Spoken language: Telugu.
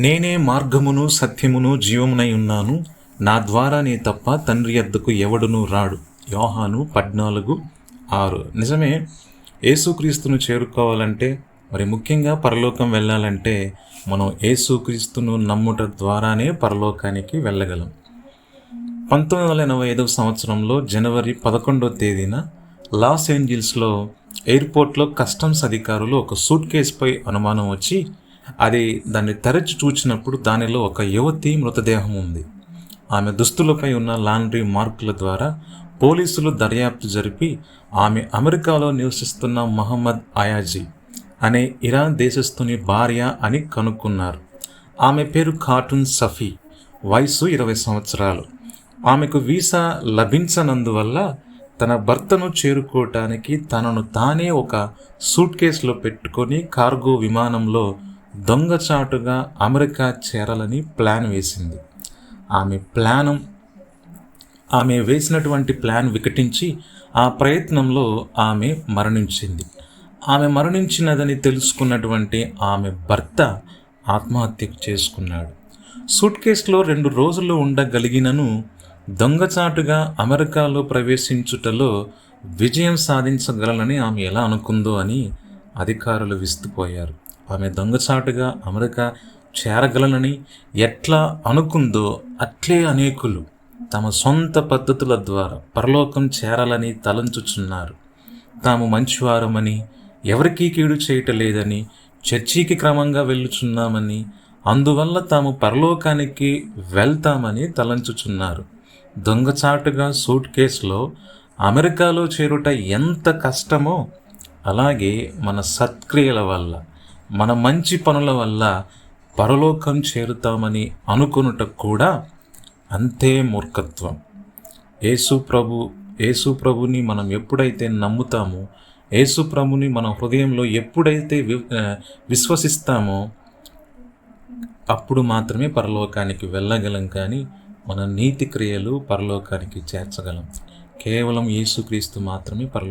నేనే మార్గమును సత్యమును జీవమునై ఉన్నాను, నా ద్వారానే తప్ప తండ్రి యొద్దకు ఎవడునూ రాడు. యోహాను 14:6. నిజమే, యేసుక్రీస్తును చేరుకోవాలంటే, మరి ముఖ్యంగా పరలోకం వెళ్ళాలంటే మనం యేసుక్రీస్తును నమ్ముట ద్వారానే పరలోకానికి వెళ్ళగలం. 1985 సంవత్సరంలో జనవరి 11వ తేదీన లాస్ ఏంజిల్స్లో ఎయిర్పోర్ట్లో కస్టమ్స్ అధికారులు ఒక సూట్ కేసుపై అనుమానం వచ్చి దాన్ని తెరచి చూచినప్పుడు దానిలో ఒక యువతి మృతదేహం ఉంది. ఆమె దుస్తులపై ఉన్న లాండ్రీ మార్కుల ద్వారా పోలీసులు దర్యాప్తు జరిపి ఆమె అమెరికాలో నివసిస్తున్న మహమ్మద్ అయాజీ అనే ఇరాన్ దేశస్థుని భార్య అని కనుక్కున్నారు. ఆమె పేరు ఖాటూన్ సఫీ, వయసు 20 సంవత్సరాలు. ఆమెకు వీసా లభించనందువల్ల తన భర్తను చేరుకోవటానికి తనను తానే ఒక సూట్ కేసులో పెట్టుకొని కార్గో విమానంలో దొంగచాటుగా అమెరికా చేరాలని ప్లాన్ వేసింది. ఆమె వేసినటువంటి ప్లాన్ వికటించి ఆ ప్రయత్నంలో ఆమె మరణించింది. ఆమె మరణించినదని తెలుసుకున్నటువంటి ఆమె భర్త ఆత్మహత్య చేసుకున్నాడు. సూట్ కేసులో 2 రోజులు ఉండగలిగినను దొంగచాటుగా అమెరికాలో ప్రవేశించుటలో విజయం సాధించగలనని ఆమె ఎలా అనుకుందో అని అధికారులు విస్తుపోయారు. ఆమె దొంగచాటుగా అమెరికా చేరగలనని ఎట్లా అనుకుందో అట్లే అనేకులు తమ సొంత పద్ధతుల ద్వారా పరలోకం చేరాలని తలంచుచున్నారు. తాము మంచివారమని, ఎవరికీ కీడు చేయటలేదని, చర్చికి క్రమంగా వెళ్ళుచున్నామని, అందువల్ల తాము పరలోకానికి వెళ్తామని తలంచుచున్నారు. దొంగచాటుగా సూట్ కేసులో అమెరికాలో చేరుట ఎంత కష్టమో, అలాగే మన సత్క్రియల వల్ల, మన మంచి పనుల వల్ల పరలోకం చేరుతామని అనుకొనుట కూడా అంతే మూర్ఖత్వం. యేసు ప్రభుని మనం ఎప్పుడైతే నమ్ముతామో, యేసు ప్రభుని మన హృదయంలో ఎప్పుడైతే విశ్వసిస్తామో అప్పుడు మాత్రమే పరలోకానికి వెళ్ళగలం. కానీ మన నీతి క్రియలు పరలోకానికి చేర్చగలం. కేవలం యేసుక్రీస్తు మాత్రమే